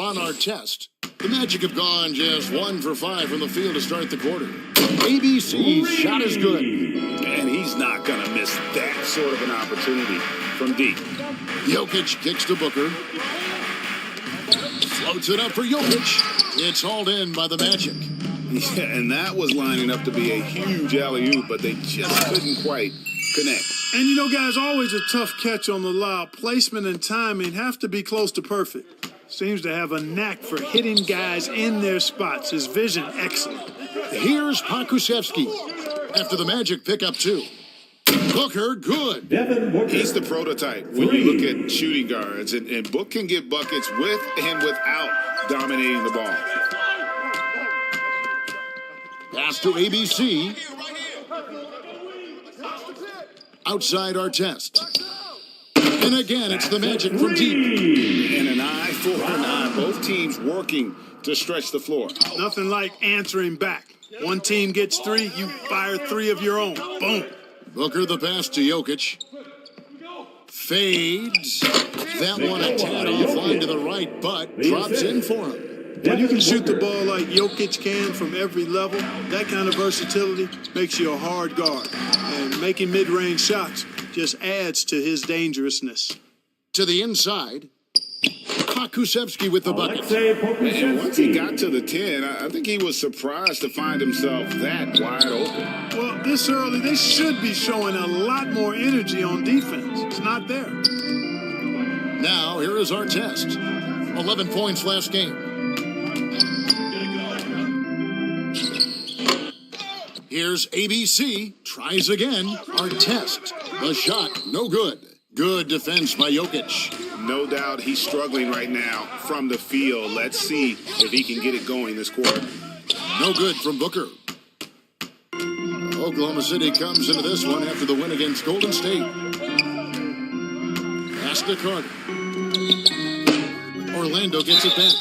On our test, the Magic have gone just 1 for 5 from the field to start the quarter. ABC's shot is good. And he's not going to miss that sort of an opportunity from deep. Jokic kicks to Booker. Floats it up for Jokic. It's hauled in by the Magic. Yeah, and that was lining up to be a huge alley-oop, but they just couldn't quite connect. And you know, guys, always a tough catch on the lob. Placement and timing have to be close to perfect. Seems to have a knack for hitting guys in their spots. His vision, excellent. Here's Pokusevski. After the Magic pick up 2. Booker, good. He's the prototype when you look at shooting guards, and Book can get buckets with and without dominating the ball. Pass to ABC. Outside our test. And again, it's the Magic from deep. And an eye for an eye. Both teams working to stretch the floor. Nothing like answering back. One team gets 3, you fire 3 of your own. Boom. Booker the pass to Jokic. Fades. That one a tad off line to the right, but drops in for him. When you can shoot the ball like Jokic can from every level, that kind of versatility makes you a hard guard. And making mid-range shots just adds to his dangerousness. To the inside, Pokusevski with the bucket. And once he got to the 10, I think he was surprised to find himself that wide open. Well, this early, they should be showing a lot more energy on defense. It's not there. Now, here is our test. 11 points last game. Here's ABC, tries again, our test. The shot, no good. Good defense by Jokic. No doubt he's struggling right now from the field. Let's see if he can get it going this quarter. No good from Booker. Oklahoma City comes into this one after the win against Golden State. Pass to Carter. Orlando gets it back.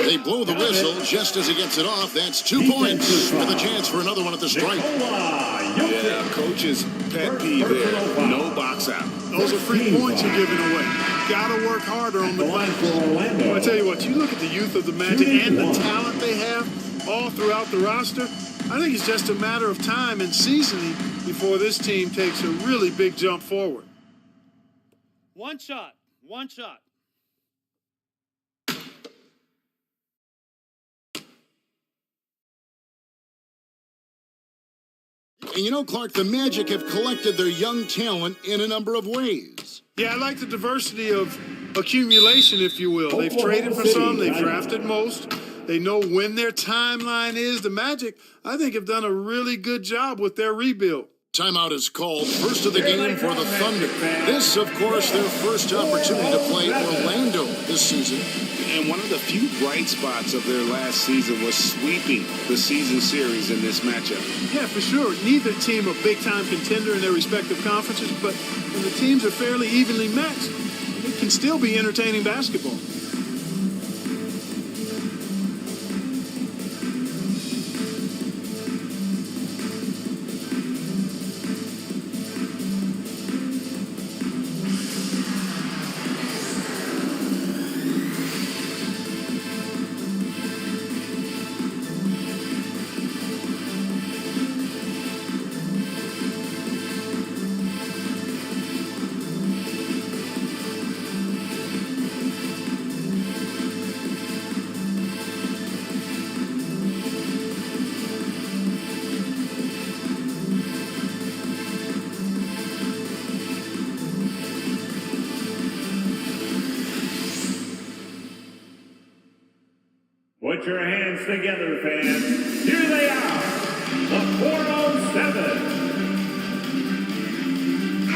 They blow the whistle just as he gets it off. That's 2 points with a chance for another one at the stripe. Yeah, coach's pet peeve there. No box out. Those are free points you're giving away. Gotta work harder on the glass. Well, I tell you what, you look at the youth of the Magic and the talent they have all throughout the roster. I think it's just a matter of time and seasoning before this team takes a really big jump forward. One shot. And you know, Clark, the Magic have collected their young talent in a number of ways. Yeah, I like the diversity of accumulation, if you will. They've traded for some, they've drafted most. They know when their timeline is. The Magic, I think, have done a really good job with their rebuild. Timeout is called. First of the game for the Thunder. This, of course, their first opportunity to play Orlando this season. And one of the few bright spots of their last season was sweeping the season series in this matchup. Yeah, for sure. Neither team a big-time contender in their respective conferences, but when the teams are fairly evenly matched, it can still be entertaining basketball. Put your hands together, fans. Here they are, the 407.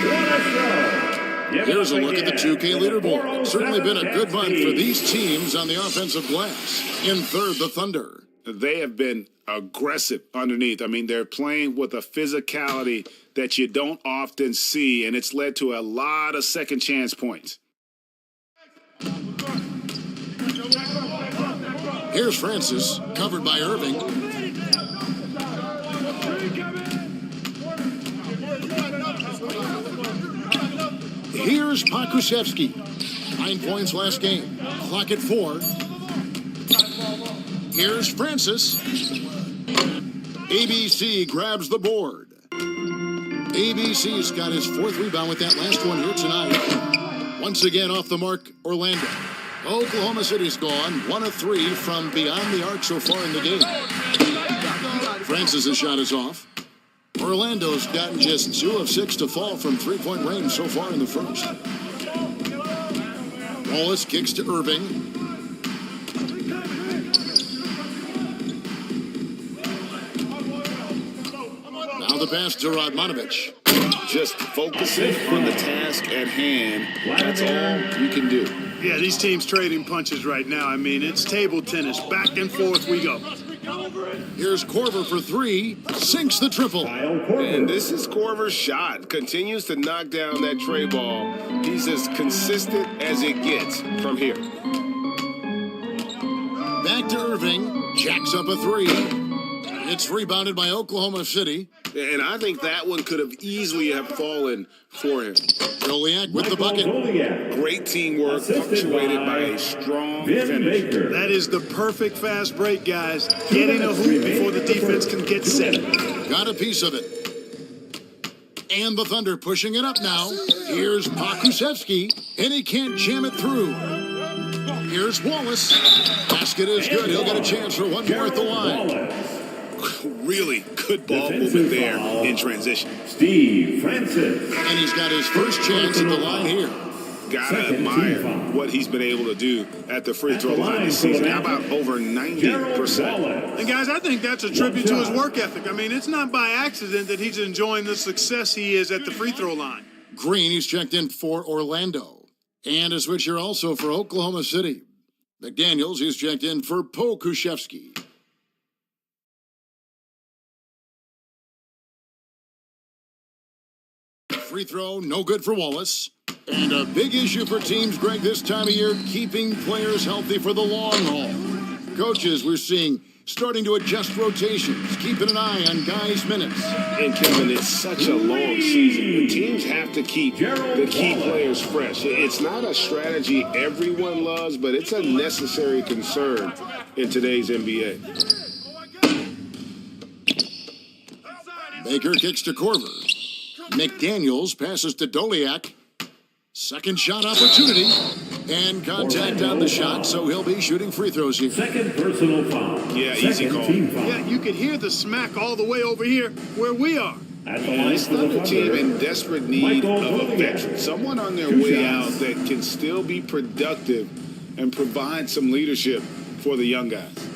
What a show. Here's a look at the 2K leaderboard. It's certainly been a good month for these teams on the offensive glass. In third, the Thunder. They have been aggressive underneath. I mean, they're playing with a physicality that you don't often see, and it's led to a lot of second chance points. Here's Francis, covered by Irving. Here's Pokusevski. 9 points last game. Clock at 4. Here's Francis. ABC grabs the board. ABC's got his fourth rebound with that last one here tonight. Once again off the mark, Orlando. Oklahoma City's gone 1 of 3 from beyond the arc so far in the game. Francis' shot is off. Orlando's gotten just 2 of 6 to fall from three-point range so far in the first. Wallace kicks to Irving. Now the pass to Radmanovich. Just focusing on the task at hand. That's all you can do. Yeah, these teams trading punches right now. I mean, it's table tennis. Back and forth we go. Here's Korver for 3. Sinks the triple. And this is Korver's shot. Continues to knock down that tray ball. He's as consistent as it gets from here. Back to Irving. Jacks up a 3. It's rebounded by Oklahoma City. And I think that one could have easily have fallen for him. Joliak with the bucket. Great teamwork, punctuated by a strong finish. That is the perfect fast break, guys. Getting a hoop before the defense can get set. Got a piece of it. And the Thunder pushing it up now. Here's Pokusevski, and he can't jam it through. Here's Wallace. Basket is good. He'll get a chance for one more at the line. Really good ball movement there in transition. Steve Francis. And he's got his first chance at the line here. Gotta admire what he's been able to do at the free throw line this season. How about over 90%? And guys, I think that's a tribute to his work ethic. I mean, it's not by accident that he's enjoying the success he is at the free throw line. Green, he's checked in for Orlando. And a switch here also for Oklahoma City. McDaniels, he's checked in for Pokusevski. Free throw, no good for Wallace. And a big issue for teams, Greg, this time of year, keeping players healthy for the long haul. Coaches, we're seeing starting to adjust rotations, keeping an eye on guys' minutes. And Kevin, it's such a long season. The teams have to keep the key players fresh. It's not a strategy everyone loves, but it's a necessary concern in today's NBA. Baker kicks to Korver. McDaniels passes to Doliak. Second shot opportunity. And contact on the shot, so he'll be shooting free throws here. Second personal foul. Yeah, easy call. Yeah, you could hear the smack all the way over here where we are. And it's not a team in desperate need of a veteran. Someone on their way out that can still be productive and provide some leadership for the young guys.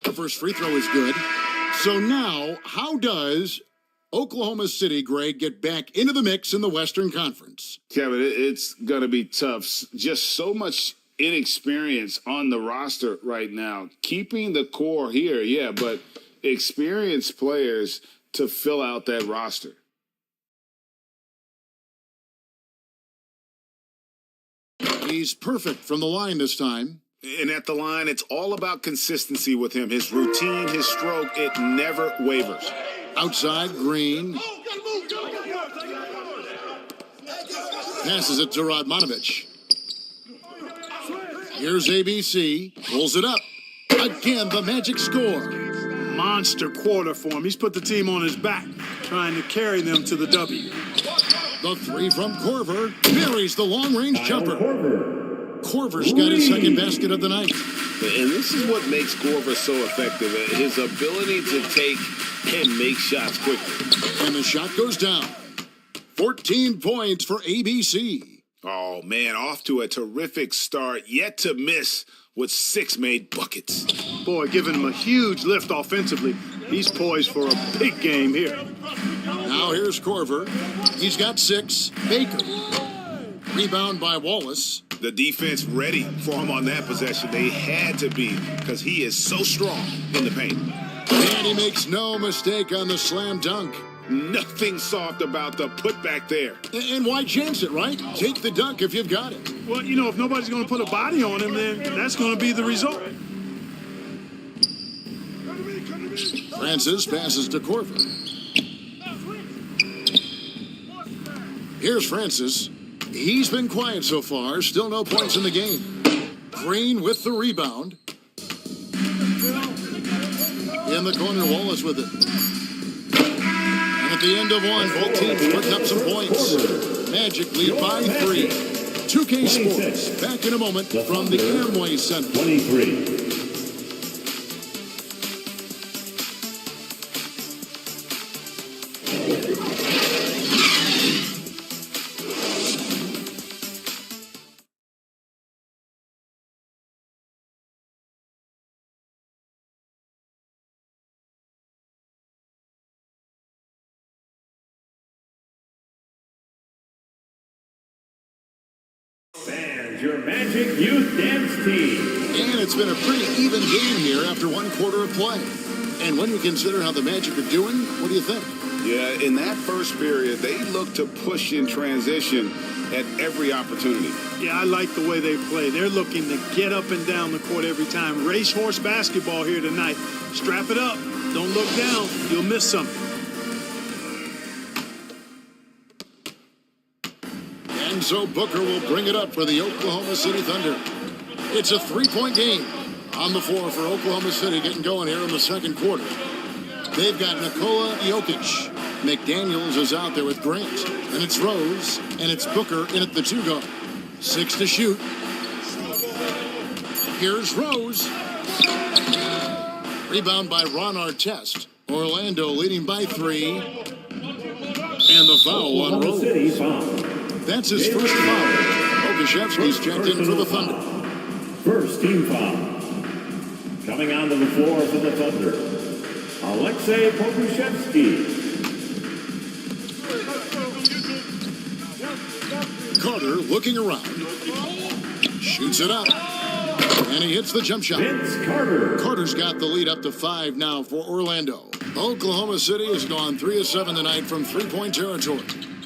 The first free throw is good. So now, how does Oklahoma City, Greg, get back into the mix in the Western Conference? Kevin, it's going to be tough. Just so much inexperience on the roster right now. Keeping the core here, yeah, but experienced players to fill out that roster. He's perfect from the line this time. And at the line, it's all about consistency with him. His routine, his stroke, it never wavers. Outside, Green. Passes it to Radmanovich. Here's ABC. Pulls it up. Again, the magic score. Monster quarter for him. He's put the team on his back, trying to carry them to the W. The three from Korver. Buries the long-range jumper. Korver's got his second basket of the night. And this is what makes Korver so effective. His ability to take and make shots quickly. And the shot goes down. 14 points for ABC. Oh, man, off to a terrific start. Yet to miss with 6 made buckets. Boy, giving him a huge lift offensively. He's poised for a big game here. Now here's Korver. He's got 6. Baker. Rebound by Wallace. The defense ready for him on that possession. They had to be, because he is so strong in the paint. And he makes no mistake on the slam dunk. Nothing soft about the putback there. And why chance it, right? Take the dunk if you've got it. Well, you know, if nobody's going to put a body on him, then that's going to be the result. Francis passes to Corver. Here's Francis. He's been quiet so far. Still no points in the game. Green with the rebound. In the corner, Wallace with it. And at the end of one, both teams putting up some points. Magic lead by 3. 2K Sports, back in a moment from the Amway Center. 23. And your Magic Youth Dance Team. And it's been a pretty even game here after one quarter of play. And when you consider how the Magic are doing, what do you think? Yeah, in that first period, they looked to push in transition at every opportunity. Yeah, I like the way they play. They're looking to get up and down the court every time. Racehorse basketball here tonight. Strap it up. Don't look down. You'll miss something. And so Booker will bring it up for the Oklahoma City Thunder. It's a 3-point game on the floor for Oklahoma City getting going here in the second quarter. They've got Nikola Jokic. McDaniels is out there with Grant. And it's Rose. And it's Booker in at the 2 guard. 6 to shoot. Here's Rose. Rebound by Ron Artest. Orlando leading by 3. And the foul on Oklahoma City Rose. foul. That's his first foul. Okashevsky's checked in for the Thunder. First team foul. Coming onto the floor for the Thunder, Alexei Pokushevsky. Carter looking around. Shoots it up. And he hits the jump shot. Vince Carter. Carter's got the lead up to 5 now for Orlando. Oklahoma City has gone 3 of 7 tonight from 3-point territory.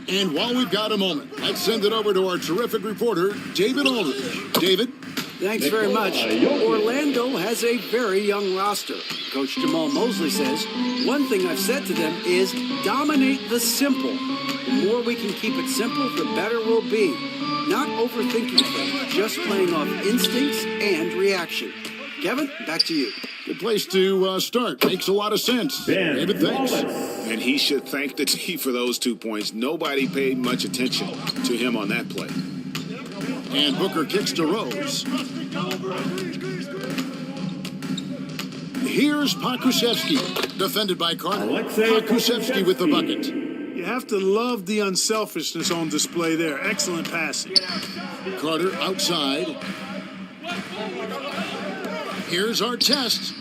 And while we've got a moment, let's send it over to our terrific reporter, David Aldridge. David? Thanks very much. Orlando has a very young roster. Coach Jamal Mosley says, one thing I've said to them is dominate the simple. The more we can keep it simple, the better we'll be. Not overthinking things, just playing off instincts and reaction. Kevin, back to you. Good place to start. Makes a lot of sense. Ben David, thanks. Wallace. And he should thank the team for those 2 points. Nobody paid much attention to him on that play. And Booker kicks to Rose. Here's Pokusevski, defended by Carter. Alexei Pokusevski with the bucket. You have to love the unselfishness on display there. Excellent passing. Carter outside. Here's Artest.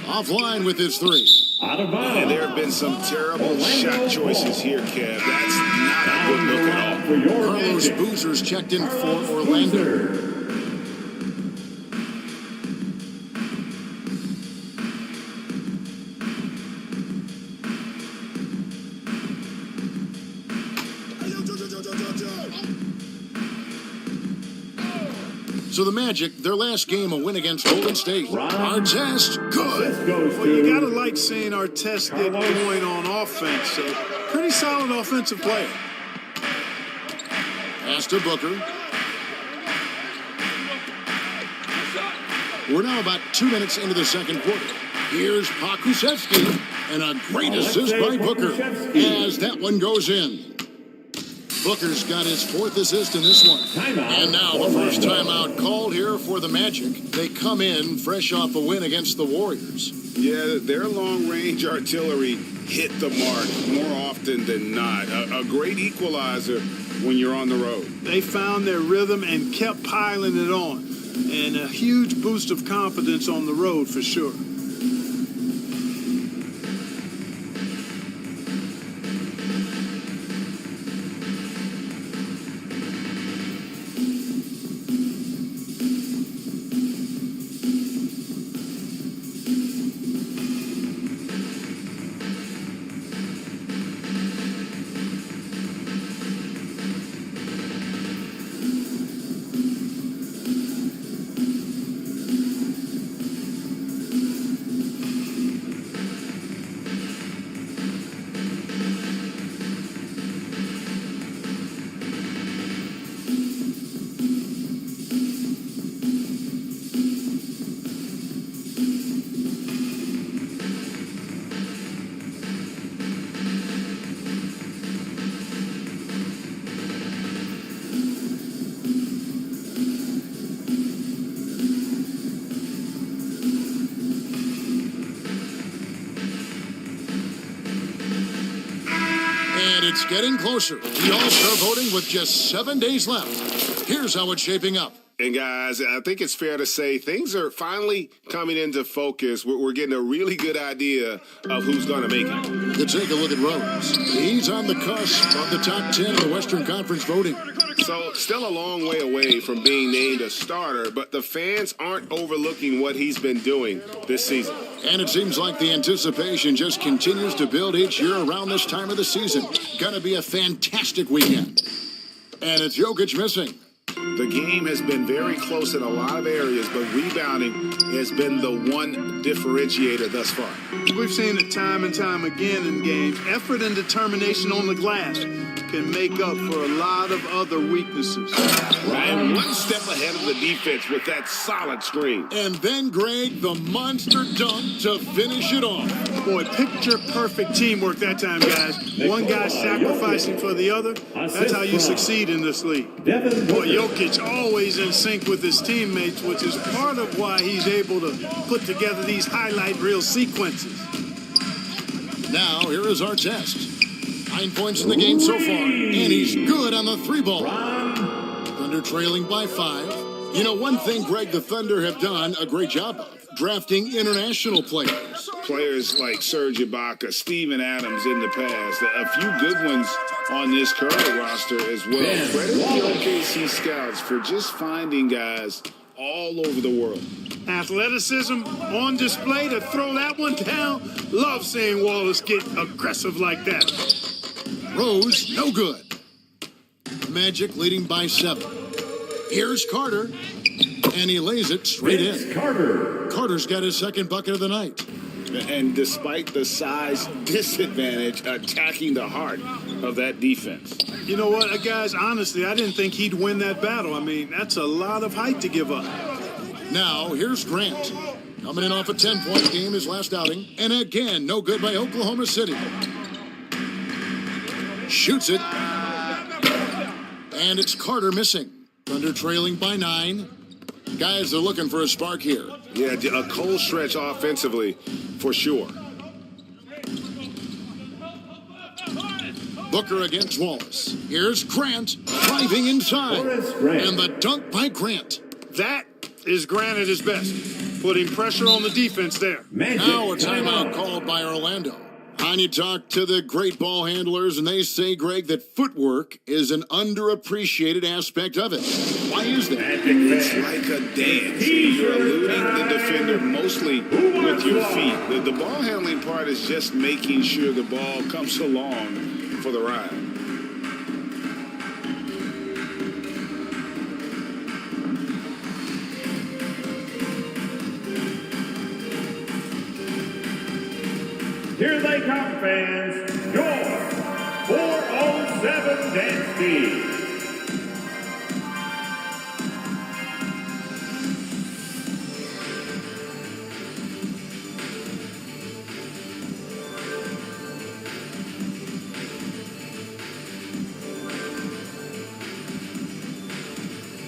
Offline with his 3. Out of bounds. And there have been some terrible shot choices here, Kev. That's not a good look at all. For your Carlos Magic. Boozer's checked in for Orlando. Boozer. So the Magic, their last game, a win against Golden State. Artest, good. This goes Well, you got to to like seeing Artest get going on offense. So, pretty solid offensive player. Pass to Booker. We're now about 2 minutes into the second quarter. Here's Pokusevski, and a great assist by Booker as that one goes in. Booker's got his 4th assist in this one. Timeout. And now the first timeout called here for the Magic. They come in fresh off a win against the Warriors. Yeah, their long-range artillery hit the mark more often than not. A great equalizer when you're on the road. They found their rhythm and kept piling it on. And a huge boost of confidence on the road for sure. it's getting closer. The All-Star voting with just 7 days left. Here's how it's shaping up. And guys, I think it's fair to say things are finally coming into focus. We're getting a really good idea of who's going to make it. You take a look at Rose. He's on the cusp of the top 10 of the Western Conference voting. So still a long way away from being named a starter, but the fans aren't overlooking what he's been doing this season. And it seems like the anticipation just continues to build each year around this time of the season. Gonna be a fantastic weekend. And it's Jokic missing. The game has been very close in a lot of areas, but rebounding has been the one differentiator thus far. We've seen it time and time again in games. Effort and determination on the glass can make up for a lot of other weaknesses. And one step ahead of the defense with that solid screen. And then, Greg, the monster dunk to finish it off. Boy, picture-perfect teamwork that time, guys. One guy sacrificing for the other. That's how you succeed in this league. Boy, Jokic always in sync with his teammates, which is part of why he's able to put together these highlight reel sequences. Now, here is our test. 9 points in the game so far, and he's good on the 3-ball. Thunder trailing by 5. You know, one thing Greg the Thunder have done a great job of, drafting international players. Players like Serge Ibaka, Steven Adams in the past, a few good ones on this current roster as well. Credit the OKC scouts for just finding guys all over the world. Athleticism on display to throw that one down. Love seeing Wallace get aggressive like that. Rose, no good. Magic leading by 7. Here's Carter, and he lays it straight in. Carter's got his second bucket of the night. And despite the size disadvantage, attacking the heart of that defense. You know what, guys, honestly, I didn't think he'd win that battle. I mean, that's a lot of height to give up. Now, here's Grant. Coming in off a 10-point game his last outing. And again, no good by Oklahoma City. Shoots it. And it's Carter missing. Thunder trailing by 9. Guys are looking for a spark here. Yeah, a cold stretch offensively for sure. Booker against Wallace. Here's Grant driving inside. And the dunk by Grant. That is Grant at his best, putting pressure on the defense there. Now a timeout called by Orlando. And you talk to the great ball handlers, and they say, Greg, that footwork is an underappreciated aspect of it. Why is that? It's like a dance. You're eluding the defender mostly with your feet. The ball handling part is just making sure the ball comes along for the ride. Here they come, fans. Your 407 dance team.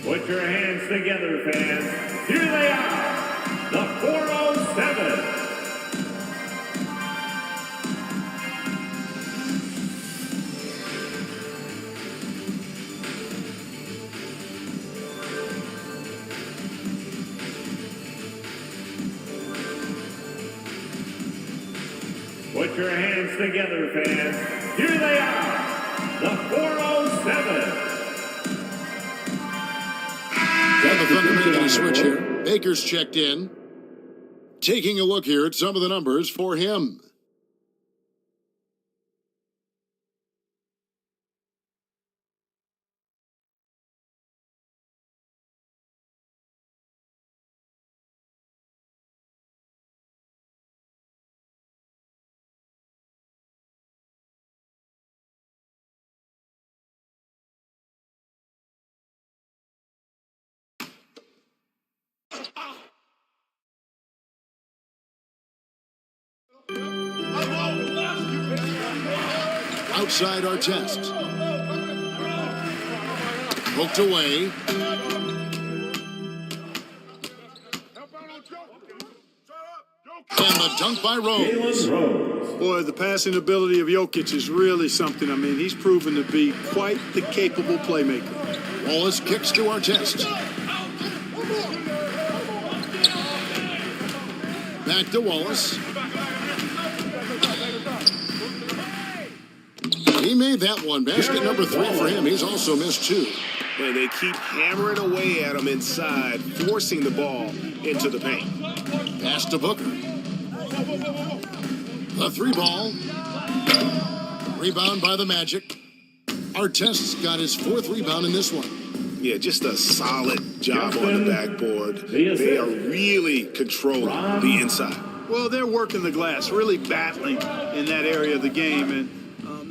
Put your hands together, fans. Here they are, the 407. Put your hands together, fans. Here they are, the 407. Got the Thunder making a switch here. Baker's checked in. Taking a look here at some of the numbers for him. Outside our test. Poked away. And the dunk by Rose. Boy, the passing ability of Jokic is really something. I mean, he's proven to be quite the capable playmaker. Wallace kicks to Artest. Back to Wallace. He made that one. Basket number 3 for him. He's also missed 2. And they keep hammering away at him inside, forcing the ball into the paint. Pass to Booker. The 3 ball. Rebound by the Magic. Artest's got his 4th rebound in this one. Yeah, just a solid job on the backboard. They are really controlling the inside. Well, they're working the glass, really battling in that area of the game, and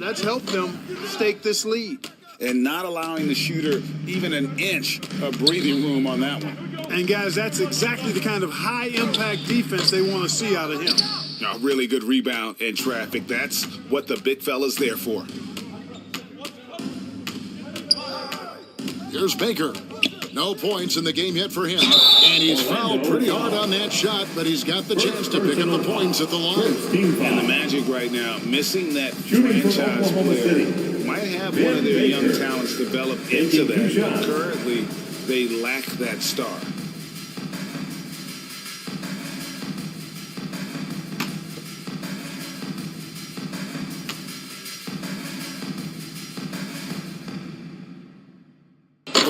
that's helped them stake this lead. And not allowing the shooter even an inch of breathing room on that one. And, guys, that's exactly the kind of high-impact defense they want to see out of him. A really good rebound in traffic. That's what the big fella's there for. Here's Baker. No points in the game yet for him. And he's fouled pretty hard on that shot, but he's got the chance to pick up the points at the line. And the Magic right now, missing that franchise player, might have one of their young talents develop into that. But currently, they lack that star.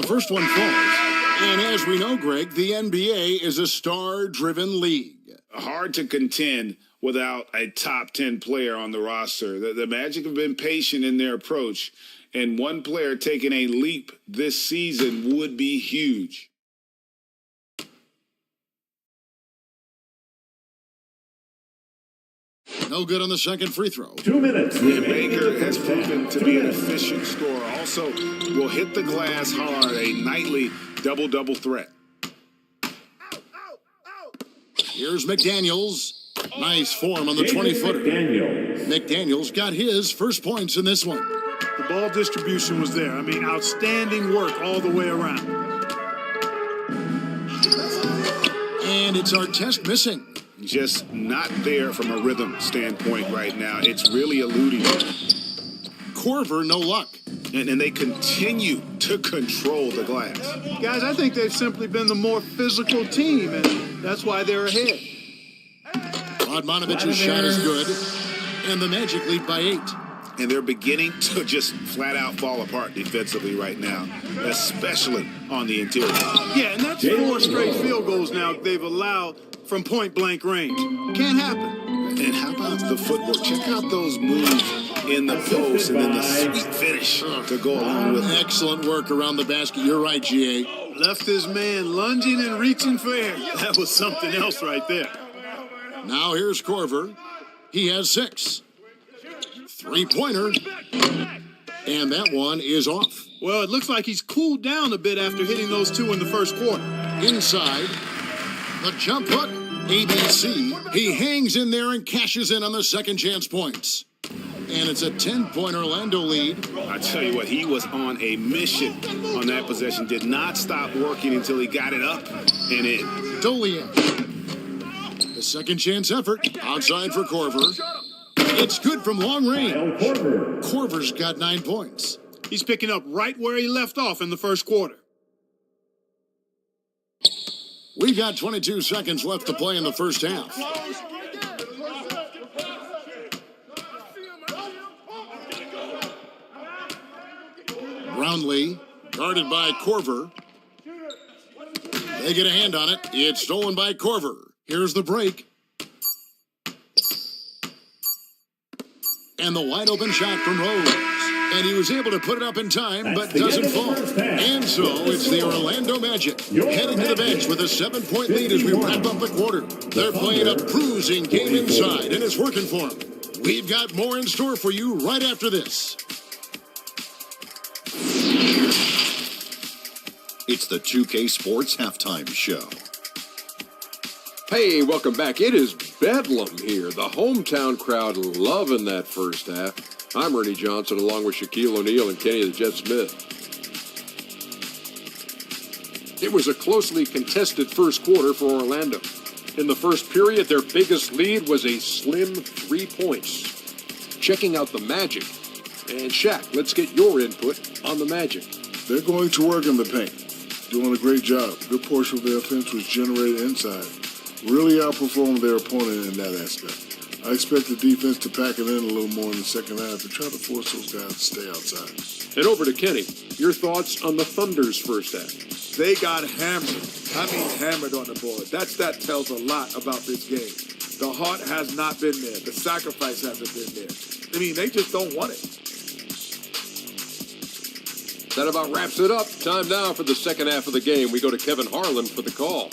The first one falls. And as we know, Greg, the NBA is a star-driven league. Hard to contend without a top 10 player on the roster. The Magic have been patient in their approach, and one player taking a leap this season would be huge. No good on the second free throw. 2 minutes. And Baker has proven to be an efficient scorer. Also, will hit the glass hard, a nightly double-double threat. Here's McDaniels. Nice form on the 20-footer. McDaniels got his first points in this one. The ball distribution was there. I mean, outstanding work all the way around. And it's Artest missing. Just not there from a rhythm standpoint right now. It's really eluding. Korver, no luck. And they continue to control the glass. Guys, I think they've simply been the more physical team, and that's why they're ahead. Radmanovich's shot is good, and the Magic lead by 8. And they're beginning to just flat out fall apart defensively right now, especially on the interior. Yeah, and that's 4 straight field goals now they've allowed from point-blank range. Can't happen. And how about the footwork? Check out those moves in the post and then the sweet finish to go along with it. Excellent work around the basket. You're right, G.A. Left his man lunging and reaching for air. That was something else right there. Now here's Korver. He has 6. 3-pointer. And that one is off. Well, it looks like he's cooled down a bit after hitting those 2 in the first quarter. Inside. The jump hook. ABC. He hangs in there and cashes in on the second chance points. And it's a 10-point Orlando lead. I tell you what, he was on a mission on that possession. Did not stop working until he got it up and in. Dolian. The second chance effort. Outside for Korver. It's good from long range. Korver's got 9 points. He's picking up right where he left off in the first quarter. We've got 22 seconds left to play in the first half. Brownlee, guarded by Korver. They get a hand on it. It's stolen by Korver. Here's the break. And the wide open shot from Rose. And he was able to put it up in time, but doesn't fall. And so it's the Orlando Magic heading to the bench with a 7-point lead as we wrap up the quarter. They're playing a bruising game inside, and it's working for them. We've got more in store for you right after this. It's the 2K Sports Halftime Show. Hey, welcome back. It is Bedlam here. The hometown crowd loving that first half. I'm Ernie Johnson along with Shaquille O'Neal and Kenny the Jet Smith. It was a closely contested first quarter for Orlando. In the first period, their biggest lead was a slim 3 points. Checking out the Magic. And Shaq, let's get your input on the Magic. They're going to work in the paint. Doing a great job. Good portion of their offense was generated inside. Really outperformed their opponent in that aspect. I expect the defense to pack it in a little more in the second half and try to force those guys to stay outside. And over to Kenny. Your thoughts on the Thunder's first half? They got hammered. I mean hammered on the board. That tells a lot about this game. The heart has not been there. The sacrifice hasn't been there. I mean, they just don't want it. That about wraps it up. Time now for the second half of the game. We go to Kevin Harlan for the call.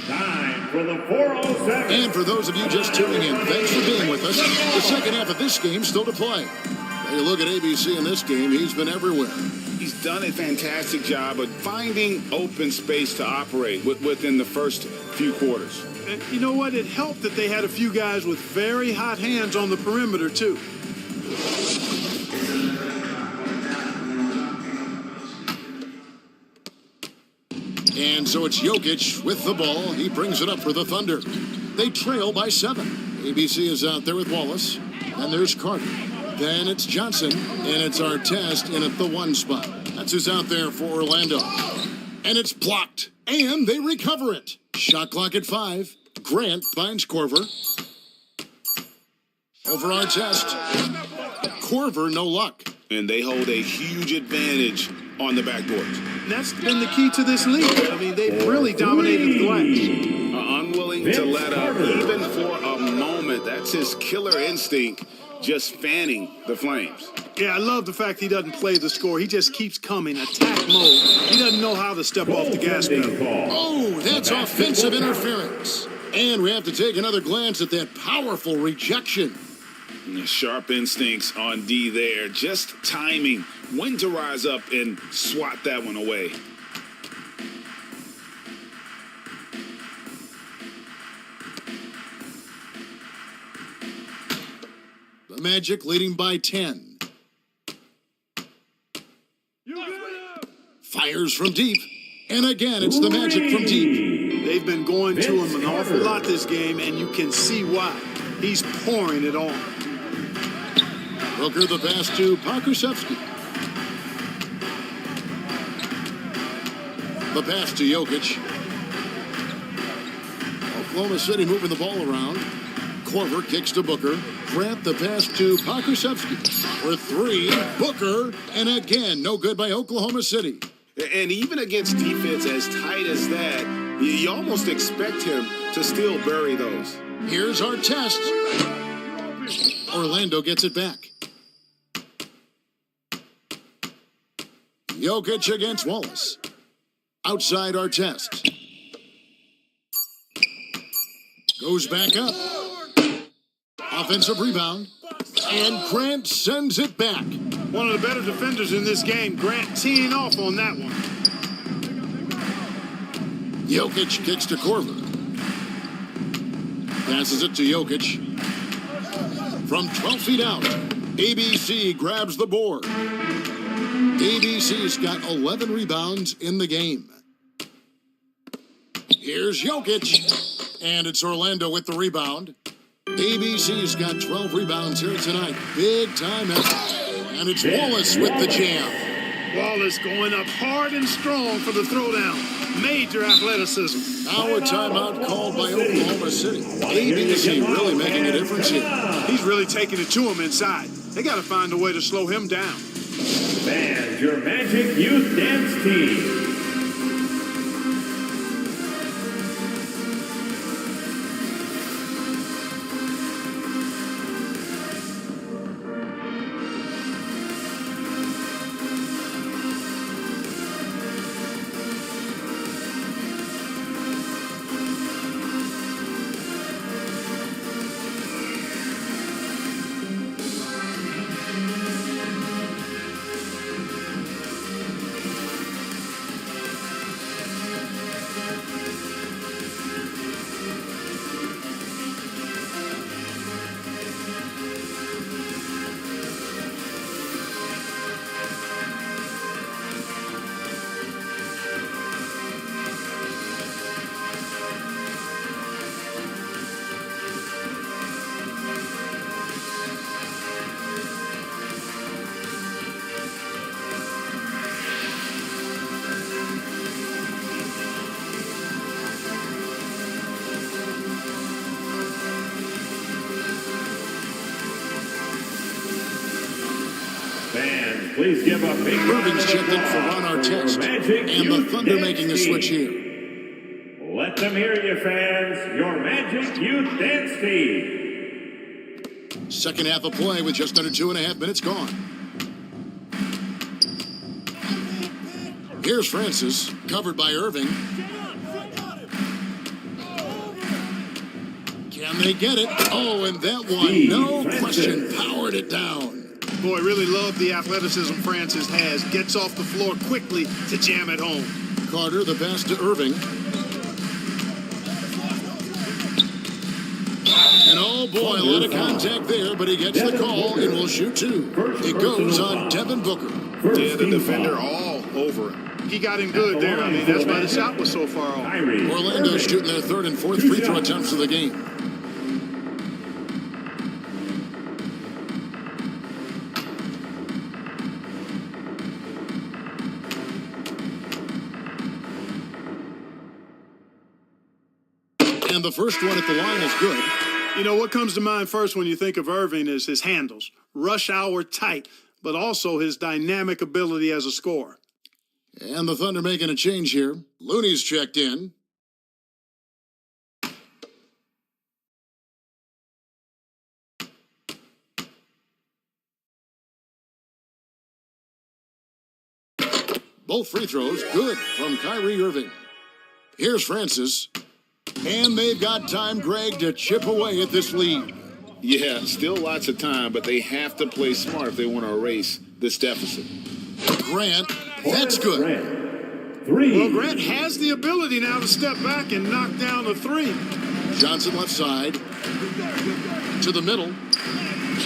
Time for the 407. And for those of you just tuning in, thanks for being with us. The second half of this game still to play. Now you look at ABC in this game, he's been everywhere. He's done a fantastic job of finding open space to operate within the first few quarters. And you know what? It helped that they had a few guys with very hot hands on the perimeter, too. And so it's Jokic with the ball. He brings it up for the Thunder. They trail by 7. ABC is out there with Wallace. And there's Carter. Then it's Johnson. And it's Artest in at the 1 spot. That's who's out there for Orlando. And it's blocked. And they recover it. Shot clock at 5. Grant finds Korver. Over Artest. Korver, no luck. And they hold a huge advantage on the backboard. And that's been the key to this league. I mean, they've really dominated the glass. Unwilling to let up even for a moment. That's his killer instinct, just fanning the flames. Yeah, I love the fact he doesn't play the score. He just keeps coming, attack mode. He doesn't know how to step off the gas pedal. Oh, that's offensive interference. And we have to take another glance at that powerful rejection. Sharp instincts on D there. Just timing when to rise up and swat that one away. The Magic leading by 10. Fires from deep. And again, it's the Magic from deep. They've been going to him an awful lot this game, and you can see why. He's pouring it on. Booker the pass to Pokusevski. The pass to Jokic. Oklahoma City moving the ball around. Korver kicks to Booker. Grant the pass to Pokusevski. For 3, Booker. And again, no good by Oklahoma City. And even against defense as tight as that, you almost expect him to still bury those. Here's our test. Orlando gets it back. Jokic against Wallace. Outside Artest. Goes back up. Offensive rebound. And Grant sends it back. One of the better defenders in this game. Grant teeing off on that one. Jokic kicks to Korver. Passes it to Jokic. From 12 feet out, ABC grabs the board. ABC's got 11 rebounds in the game. Here's Jokic. And it's Orlando with the rebound. ABC's got 12 rebounds here tonight. Big time effort. And it's Wallace with the jam. Wallace going up hard and strong for the throwdown. Major athleticism. Now a timeout called by Oklahoma City. ABC really making a difference here. He's really taking it to him inside. They got to find a way to slow him down. And your Magic Youth Dance Team. Please give a big round Irving's of checked in for applause Ron for Artest. Magic And the Youth Thunder Dance making the Team. switch here. Let them hear you, fans. Your Magic Youth Dance Team. Second half of play with just under 2.5 minutes gone. Here's Francis, covered by Irving. Can they get it? Oh, and that one, no question, powered it down. Boy, really love the athleticism Francis has. Gets off the floor quickly to jam it home. Carter, the pass to Irving. And oh boy, a lot of contact there, but he gets the call and will shoot two. It goes on Devin Booker. Yeah, the defender all over him. He got him good there. I mean, that's why the shot was so far off. Orlando shooting their third and fourth free throw attempts of the game. And the first one at the line is good. You know, what comes to mind first when you think of Irving is his handles. Rush hour tight, but also his dynamic ability as a scorer. And the Thunder making a change here. Looney's checked in. Both free throws good from Kyrie Irving. Here's Francis. And they've got time, Greg, to chip away at this lead. Yeah, still lots of time, but they have to play smart if they want to erase this deficit. Grant, that's good. Well, Grant has the ability now to step back and knock down a three. Johnson left side. To the middle.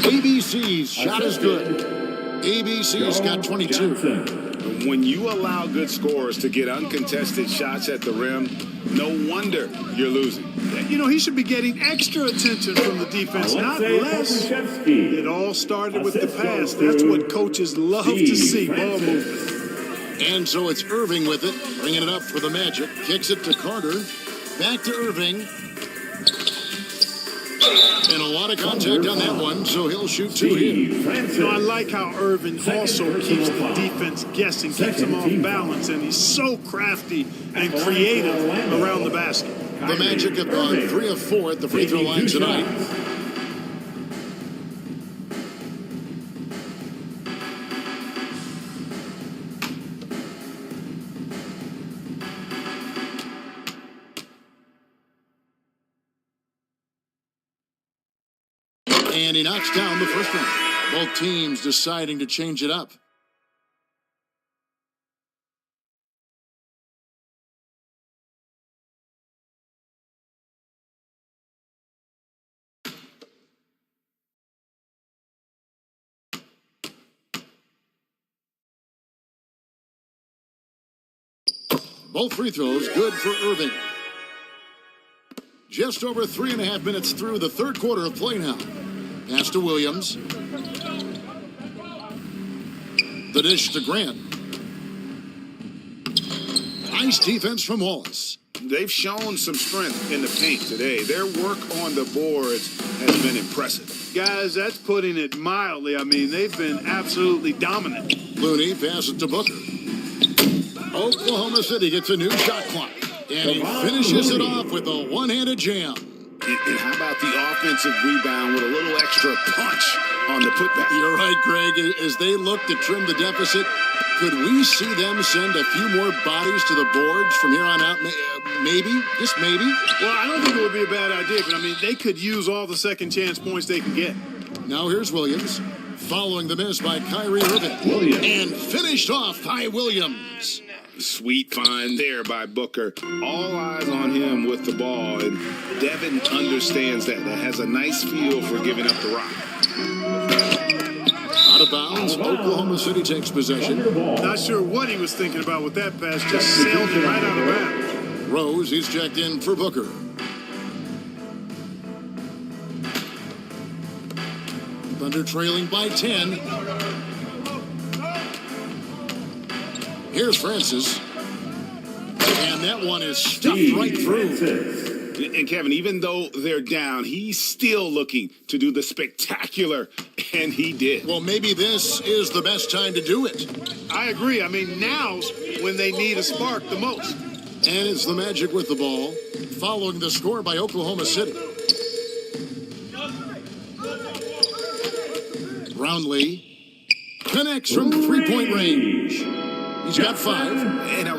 ABC's shot is good. ABC's got 22. When you allow good scorers to get uncontested shots at the rim, no wonder you're losing. You know, he should be getting extra attention from the defense, not less. It all started with the pass. That's what coaches love to see, ball movement. And so it's Irving with it, bringing it up for the Magic. Kicks it to Carter. Back to Irving. And a lot of contact on that one, so he'll shoot two here. You know, I like how Irving also keeps the defense guessing, keeps them off balance, and he's so crafty and creative around the basket. The Magic have gone 3 of 4 at the free throw line tonight. And he knocks down the first one. Both teams deciding to change it up. Both free throws good for Irving. Just over 3.5 minutes through the third quarter of play now. Pass to Williams. The dish to Grant. Nice defense from Wallace. They've shown some strength in the paint today. Their work on the boards has been impressive. Guys, that's putting it mildly. I mean, they've been absolutely dominant. Looney passes to Booker. Oklahoma City gets a new shot clock. And he finishes it off with a one-handed jam. And how about the offensive rebound with a little extra punch on the putback? You're right, Greg. As they look to trim the deficit, could we see them send a few more bodies to the boards from here on out? Maybe, just maybe. Well, I don't think it would be a bad idea, but I mean, they could use all the second chance points they can get. Now here's Williams, following the miss by Kyrie Irving. And finished off by Williams. Sweet find there by Booker. All eyes on him with the ball, and Devin understands that. That has a nice feel for giving up the rock. Out of bounds, Oklahoma City takes possession. Not sure what he was thinking about with that pass. Just sailed it right out of bounds. Rose, he's checked in for Booker. Thunder trailing by 10. Here's Francis. And that one is stuffed right through. And Kevin, even though they're down, he's still looking to do the spectacular And he did. Well, maybe this is the best time to do it. I agree. I mean, now's when they need a spark the most. And it's the Magic with the ball, following the score by Oklahoma City. Brownlee connects from three-point range. He's got 5. And I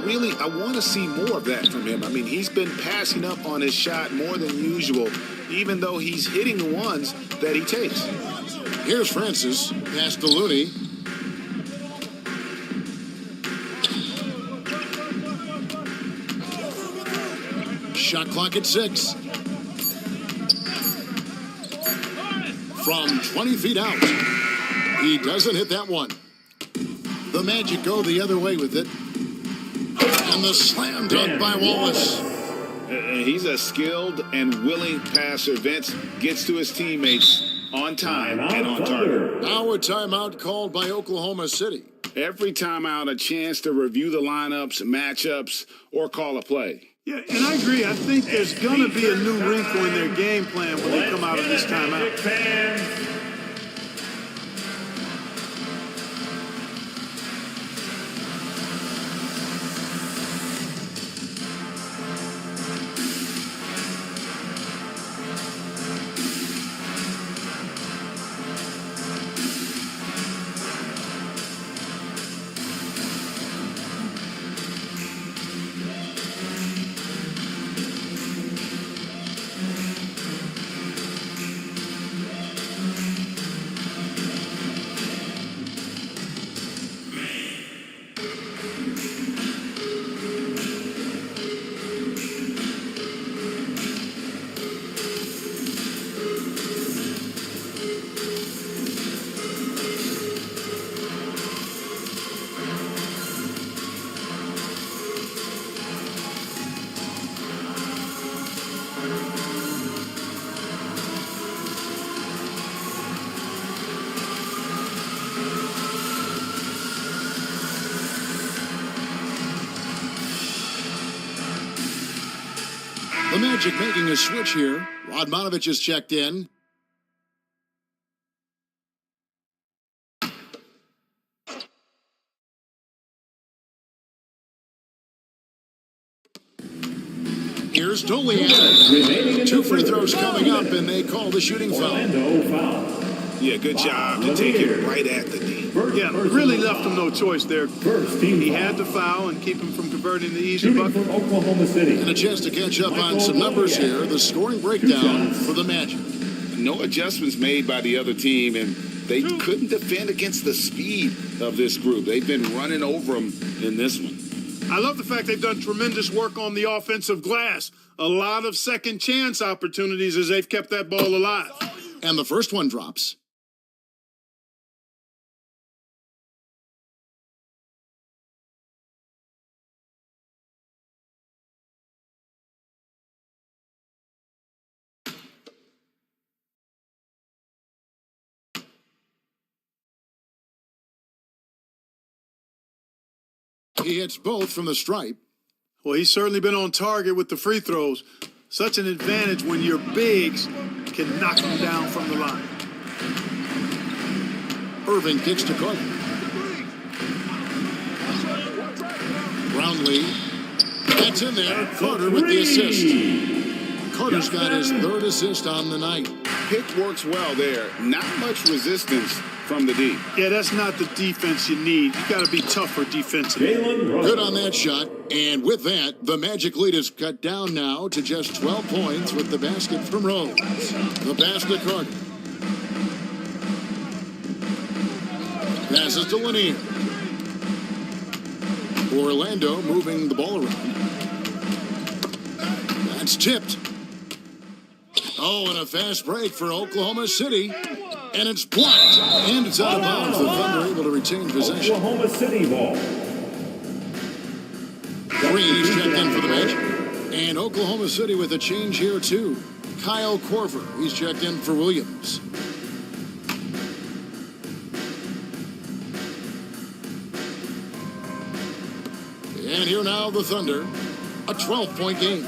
want to see more of that from him. I mean, he's been passing up on his shot more than usual, even though he's hitting the ones that he takes. Here's Francis, pass to Looney. Shot clock at 6. From 20 feet out. He doesn't hit that one. The Magic go the other way with it. And the slam dunk by Wallace. He's a skilled and willing passer. Vince gets to his teammates on time and on target. Now a timeout called by Oklahoma City. Every timeout, a chance to review the lineups, matchups, or call a play. Yeah, and I agree. I think there's going to be a new wrinkle in their game plan when they come out of this timeout. The Magic making a switch here. Radmanovich is checked in. Here's Dolian. 2 free throws coming up, and they call the shooting foul. Yeah, good job to take it right at the knee. Yeah, really left him no choice there. He had to foul and keep him from converting the easy bucket. Oklahoma City. And a chance to catch up on some numbers here. The scoring breakdown for the Magic. No adjustments made by the other team, and they couldn't defend against the speed of this group. They've been running over them in this one. I love the fact they've done tremendous work on the offensive glass. A lot of second chance opportunities as they've kept that ball alive. And the first one drops. He hits both from the stripe. Well, he's certainly been on target with the free throws. Such an advantage when your bigs can knock them down from the line. Irving kicks to Carter. Brownlee. That's in there. Carter with the assist. Carter's got his 3rd assist on the night. Pick works well there. Not much resistance from the D. Yeah, that's not the defense you need. You got to be tougher defensively. Good on that shot. And with that, the Magic lead is cut down now to just 12 points with the basket from Rose. The pass to Carter. Passes to Lanier. Orlando moving the ball around. That's tipped. Oh, and a fast break for Oklahoma City. And it's blocked. And it's out of bounds. The Thunder able to retain possession. Oklahoma City ball. Green is checked in for the Magic. And Oklahoma City with a change here, too. Kyle Korver, he's checked in for Williams. And here now the Thunder. A 12-point game.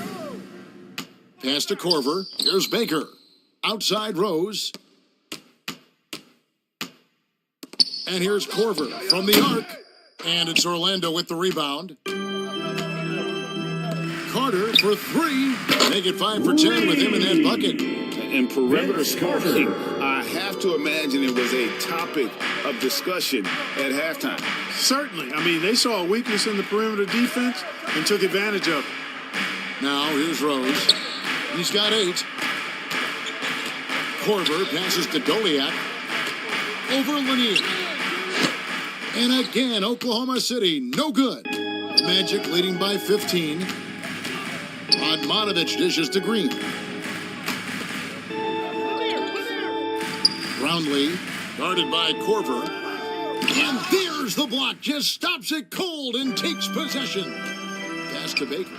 Pass to Korver. Here's Baker. Outside Rose. And here's Corver from the arc. And it's Orlando with the rebound. Carter for three. Make it 5 for 10 with him in that bucket. And perimeter scoring, I have to imagine it was a topic of discussion at halftime. Certainly. I mean, they saw a weakness in the perimeter defense and took advantage of it. Now here's Rose. He's got 8. Corver passes to Doliak. Over Lanier. And again, Oklahoma City, no good. Magic leading by 15. Radmanovich dishes to Green. Brownlee, guarded by Corver. And there's the block. Just stops it cold and takes possession. Pass to Baker.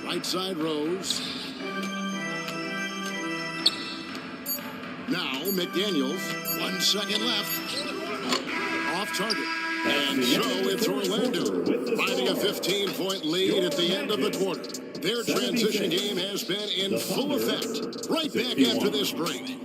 Right side Rose. Now McDaniels. 1 second left. Off target. And so it's Orlando finding a 15-point lead at the end of the quarter. Their transition game has been in full effect. Right back after this break.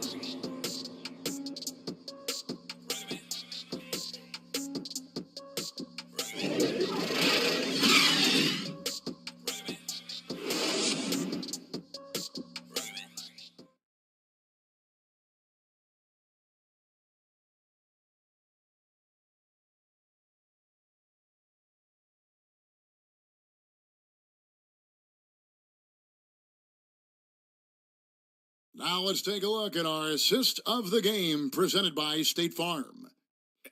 Now let's take a look at our assist of the game presented by State Farm.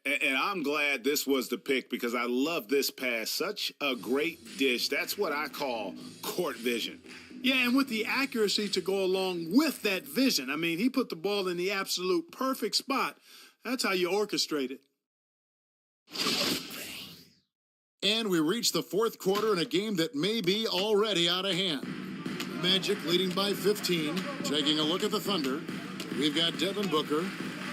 And I'm glad this was the pick because I love this pass. Such a great dish. That's what I call court vision. Yeah, and with the accuracy to go along with that vision. I mean, he put the ball in the absolute perfect spot. That's how you orchestrate it. And we reach the fourth quarter in a game that may be already out of hand. Magic leading by 15. Taking a look at the Thunder. We've got Devin Booker.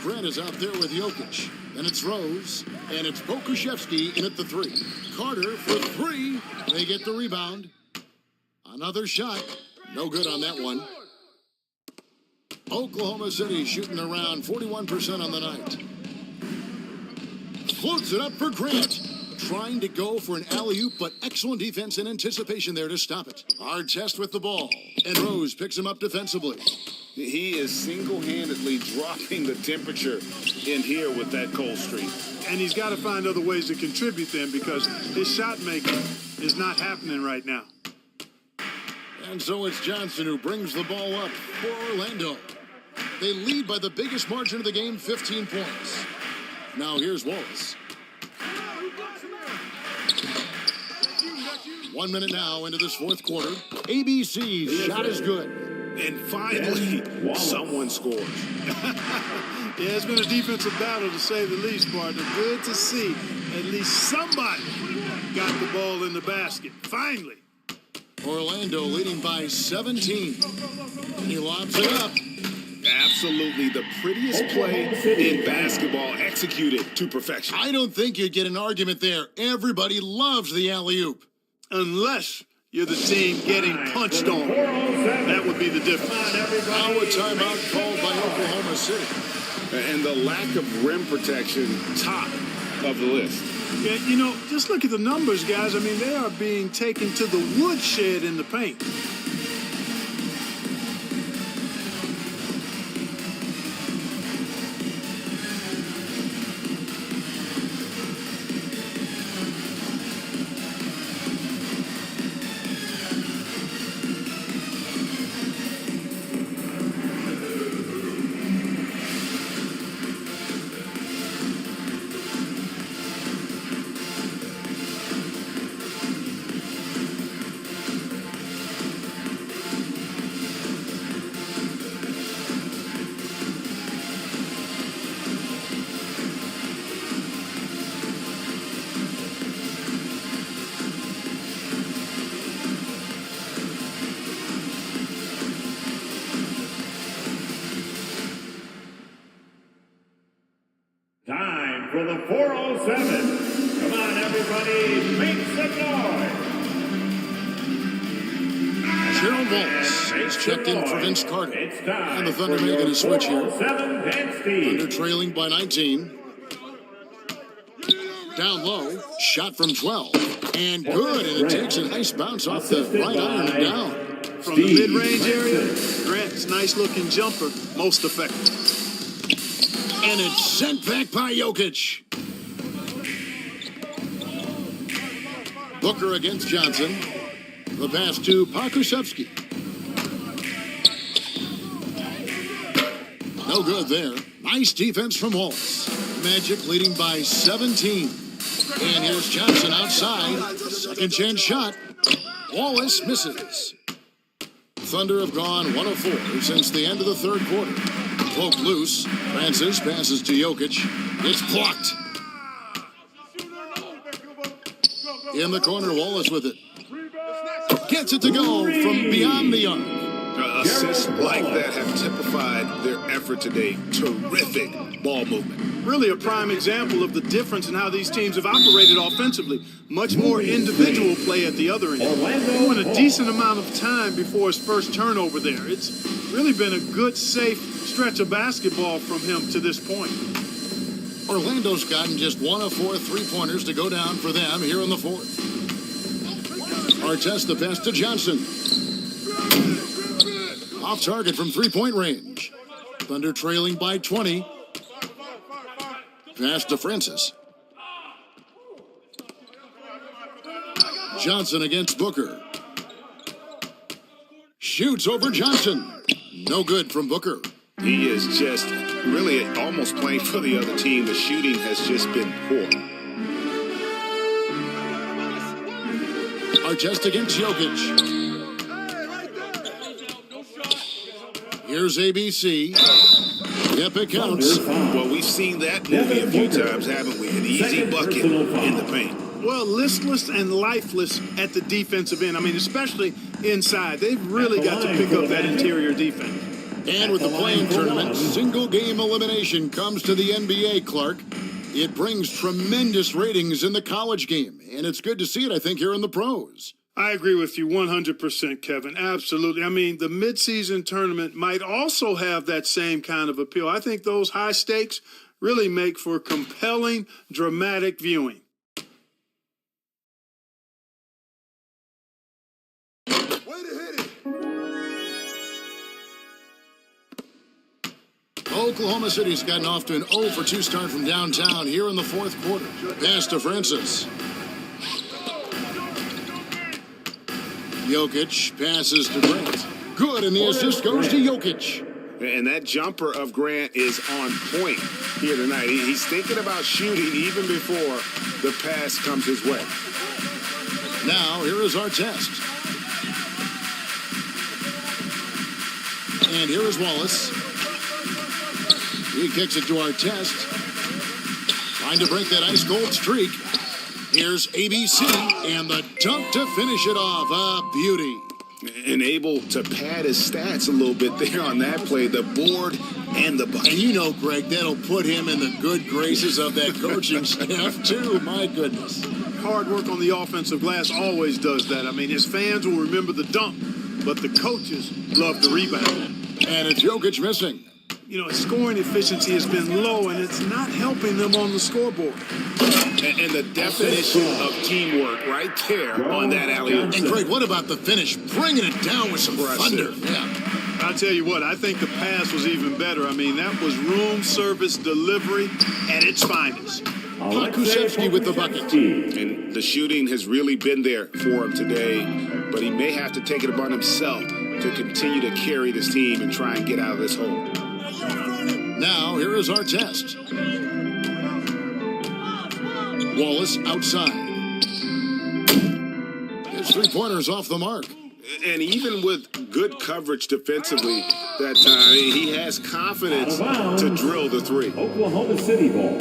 Grant is out there with Jokic. Then it's Rose. And it's Pokusevski in at the 3. Carter for 3. They get the rebound. Another shot. No good on that one. Oklahoma City shooting around 41% on the night. Floats it up for Grant. Trying to go for an alley-oop, but excellent defense and anticipation there to stop it. Artest with the ball, and Rose picks him up defensively. He is single-handedly dropping the temperature in here with that cold streak. And he's got to find other ways to contribute then because his shot making is not happening right now. And so it's Johnson who brings the ball up for Orlando. They lead by the biggest margin of the game, 15 points. Now here's Wallace. 1 minute now into this fourth quarter. ABC's shot is good. And finally, someone scores. Yeah, it's been a defensive battle to say the least, partner. Good to see at least somebody got the ball in the basket. Finally. Orlando leading by 17. He lobs it up. Absolutely the prettiest play in basketball, executed to perfection. I don't think you'd get an argument there. Everybody loves the alley-oop. Unless you're the team getting punched on. That would be the difference. Now a timeout called by Oklahoma City. And the lack of rim protection, top of the list. Yeah, you know, just look at the numbers, guys. I mean, they are being taken to the woodshed in the paint. Time for the 407. Come on, everybody, make some noise. Gerald Wallace is checked in for Vince Carter. And the Thunder making a switch here. Thunder trailing by 19. Down low, shot from 12. And good, and it takes a nice bounce off the right iron and down. From the mid-range area, Grant's nice-looking jumper, most effective. And it's sent back by Jokic. Booker against Johnson. The pass to Pokusevski. No good there. Nice defense from Wallace. Magic leading by 17. And here's Johnson outside. Second chance shot. Wallace misses. Thunder have gone 1 of 4 since the end of the third quarter. Poke loose. Francis passes to Jokic. It's blocked. In the corner, Wallace with it. Gets it to go from beyond the arc. Assists like that have typified their effort today. Terrific ball movement. Really a prime example of the difference in how these teams have operated offensively. Much more individual play at the other end. He went a decent amount of time before his first turnover there. It's really been a good, safe stretch of basketball from him to this point. Orlando's gotten just 1 of 4 3-pointers to go down for them here in the fourth. Artest the pass to Johnson. Off target from 3-point range. Thunder trailing by 20. Pass to Francis. Johnson against Booker. Shoots over Johnson. No good from Booker. He is just really almost playing for the other team. The shooting has just been poor. Artest against Jokic. Here's ABC. Yep, it counts. Well, we've seen that movie a few times, haven't we? An easy bucket in the paint. Well, listless and lifeless at the defensive end. I mean, especially inside. They've really got to pick up that interior defense. And with the playing tournament, single game elimination comes to the NBA, Clark. It brings tremendous ratings in the college game. And it's good to see it, I think, here in the pros. I agree with you 100%, Kevin. Absolutely. I mean, the midseason tournament might also have that same kind of appeal. I think those high stakes really make for compelling, dramatic viewing. Oklahoma City's gotten off to an 0 for 2 start from downtown here in the fourth quarter. Pass to Francis. Jokic passes to Grant. Good, and the assist goes to Jokic. And that jumper of Grant is on point here tonight. He's thinking about shooting even before the pass comes his way. Now, here is Artest. And here is Wallace. He kicks it to Artest. Trying to break that ice-cold streak. Here's ABC, and the dunk to finish it off. A beauty. And able to pad his stats a little bit there on that play, the board and the bucket. And you know, Greg, that'll put him in the good graces of that coaching staff, too. My goodness. Hard work on the offensive glass always does that. I mean, his fans will remember the dunk, but the coaches love the rebound. And it's Jokic missing. You know, his scoring efficiency has been low, and it's not helping them on the scoreboard. And the definition of teamwork right there on that alley-oop. And Greg, what about the finish? Bringing it down with some thunder. Yeah. I'll tell you what, I think the pass was even better. I mean, that was room service delivery at its finest. Pokusevski with the bucket. And the shooting has really been there for him today, but he may have to take it upon himself to continue to carry this team and try and get out of this hole. Now, here is Artest. Wallace outside. His three-pointer's off the mark. And even with good coverage defensively that time, he has confidence to drill the three. Oklahoma City ball.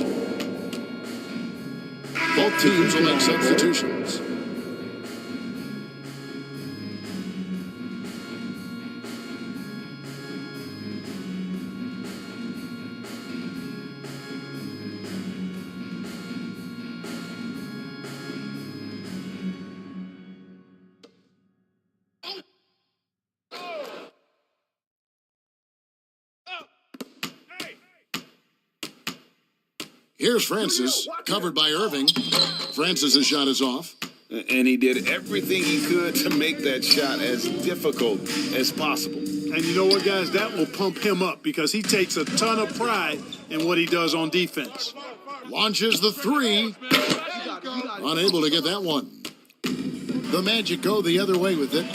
Both teams will make substitutions. Here's Francis, covered by Irving. Francis's shot is off. And he did everything he could to make that shot as difficult as possible. And you know what, guys? That will pump him up because he takes a ton of pride in what he does on defense. Launches the three. Unable to get that one. The Magic go the other way with it.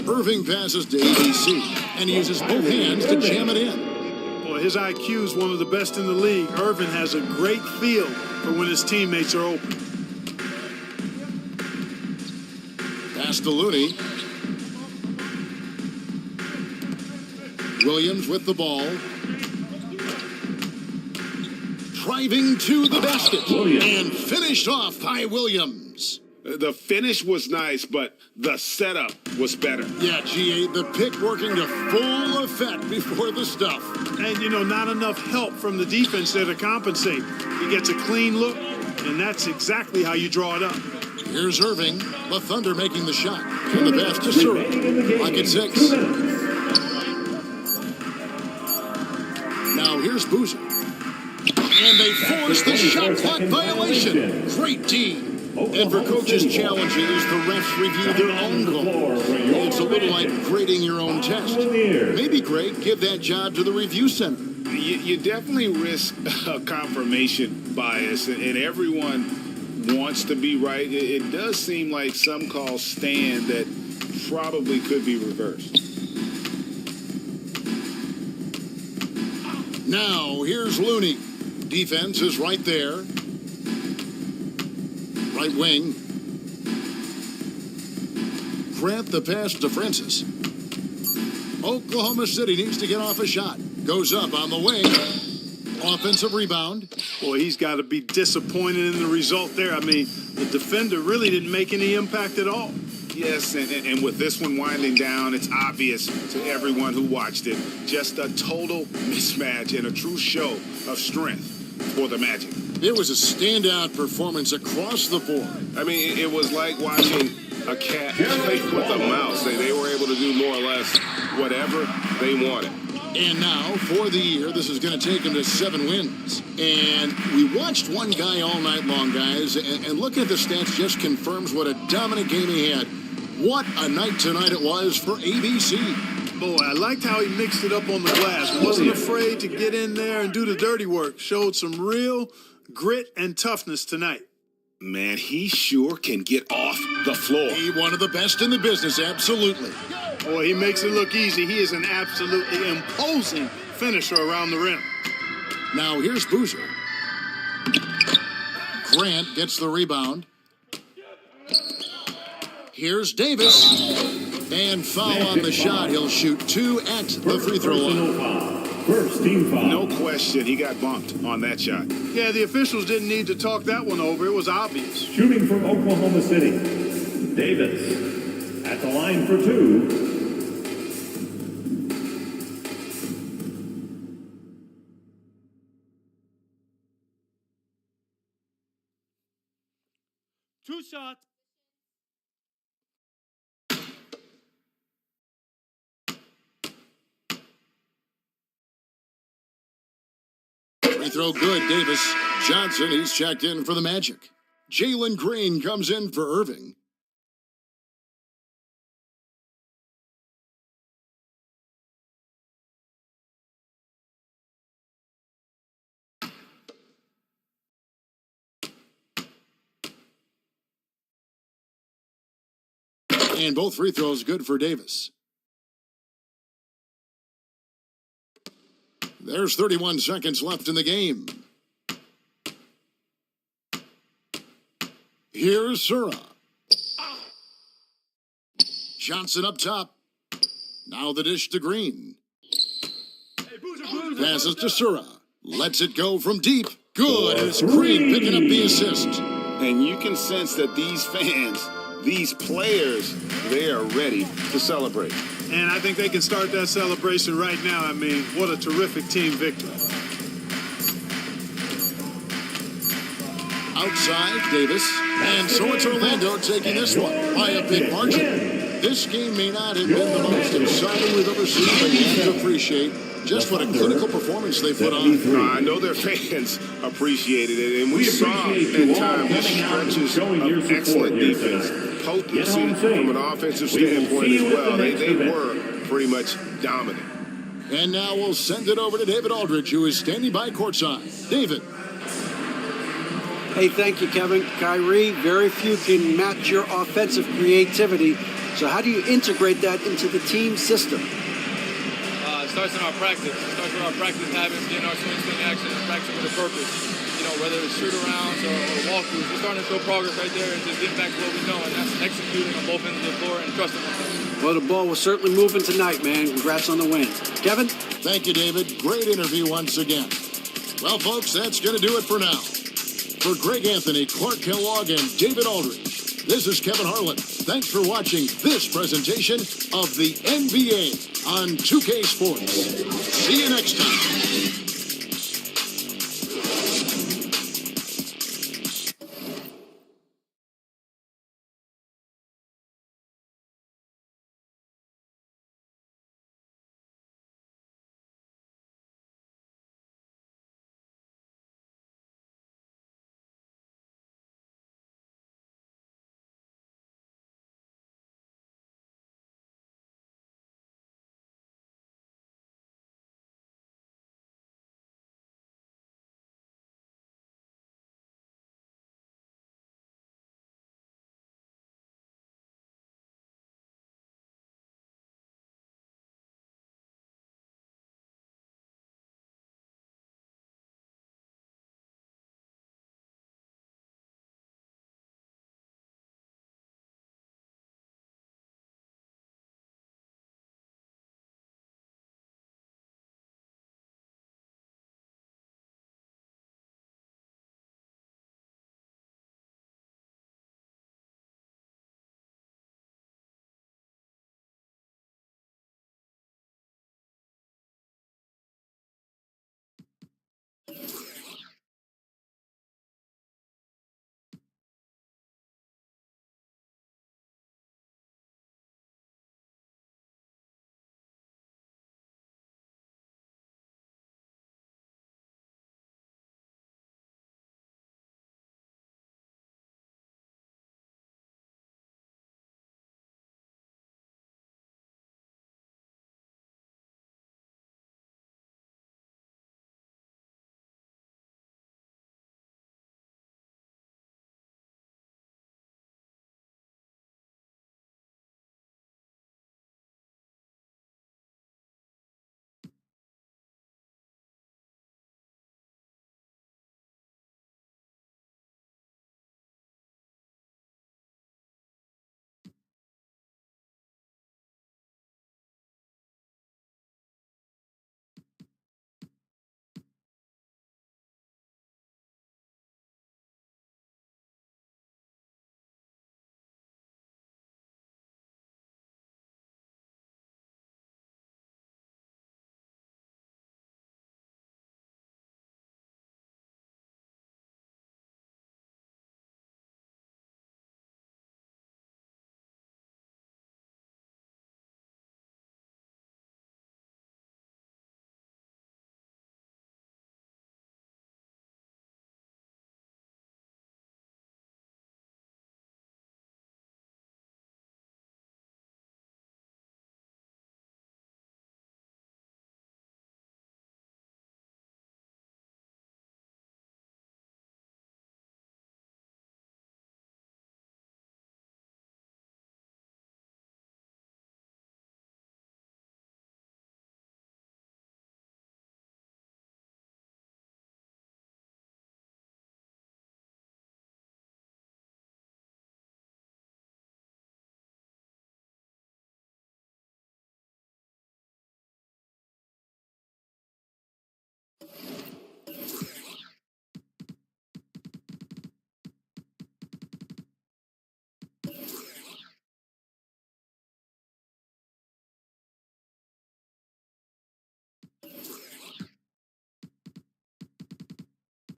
Irving passes to ABC and uses both hands to jam it in. Boy, his IQ is one of the best in the league. Irving has a great feel for when his teammates are open. Pass to Looney. Williams with the ball. Driving to the basket. And finished off by Williams. The finish was nice, but the setup was better. Yeah, GA, the pick working to full effect before the stuff. And, you know, not enough help from the defense there to compensate. He gets a clean look, and that's exactly how you draw it up. Here's Irving, the Thunder making the shot. And the pass to Surra. Lock at 6. Now here's Boozer. And they force the shot clock violation. Great team. And for coaches' challenges, the refs review their own goal. It's a little like grading your own test. Maybe, Greg, give that job to the review center. You definitely risk a confirmation bias, and everyone wants to be right. It does seem like some calls stand that probably could be reversed. Now, here's Looney. Defense is right there. Right wing. Grant the pass to Francis. Oklahoma City needs to get off a shot. Goes up on the wing. Offensive rebound. Boy, he's got to be disappointed in the result there. I mean, the defender really didn't make any impact at all. Yes, and with this one winding down, it's obvious to everyone who watched it. Just a total mismatch and a true show of strength for the Magic. It was a standout performance across the board. I mean, it was like watching a cat play with a mouse. They were able to do more or less whatever they wanted. And now, for the year, this is going to take him to 7 wins. And we watched one guy all night long, guys, and looking at the stats just confirms what a dominant game he had. What a night tonight it was for ABC. Boy, I liked how he mixed it up on the glass. Wasn't afraid to get in there and do the dirty work. Showed some real grit and toughness tonight. Man, he sure can get off the floor. He one of the best in the business, absolutely. Boy, he makes it look easy. He is an absolutely imposing finisher around the rim. Now here's Boozer. Grant gets the rebound. Here's Davis. And foul on the shot. He'll shoot 2 at the free throw line. First team foul. No question, he got bumped on that shot. Yeah, the officials didn't need to talk that one over. It was obvious. Shooting from Oklahoma City, Davis at the line for 2. Two shots. Free throw good, Davis. Johnson, he's checked in for the Magic. Jalen Green comes in for Irving. And both free throws good for Davis. There's 31 seconds left in the game. Here's Surra. Johnson up top. Now the dish to Green. Passes to Surra. Lets it go from deep. Good. It's Green picking up the assist. And you can sense that these fans, these players, they are ready to celebrate. And I think they can start that celebration right now. I mean, what a terrific team victory. Outside, Davis. And so it's Orlando taking this one by a big margin. This game may not have been the most exciting we've ever seen, but you have to appreciate Just what a clinical performance they put on. I know their fans appreciated it, and we saw at times stretches of excellent defense, potency from an offensive standpoint as well. They were pretty much dominant. And now we'll send it over to David Aldridge, who is standing by courtside. David. Hey, thank you, Kevin. Kyrie, very few can match your offensive creativity. So how do you integrate that into the team system? It starts in our practice. It starts with our practice habits, getting our swing action, and practicing with a purpose. You know, whether it's shoot-arounds or walkthroughs, we're starting to show progress right there and just getting back to what we know, and that's executing on both ends of the floor and trusting ourselves. Well, the ball was certainly moving tonight, man. Congrats on the win. Kevin? Thank you, David. Great interview once again. Well, folks, that's going to do it for now. For Greg Anthony, Clark Kellogg, and David Aldridge, this is Kevin Harlan. Thanks for watching this presentation of the NBA on 2K Sports. See you next time.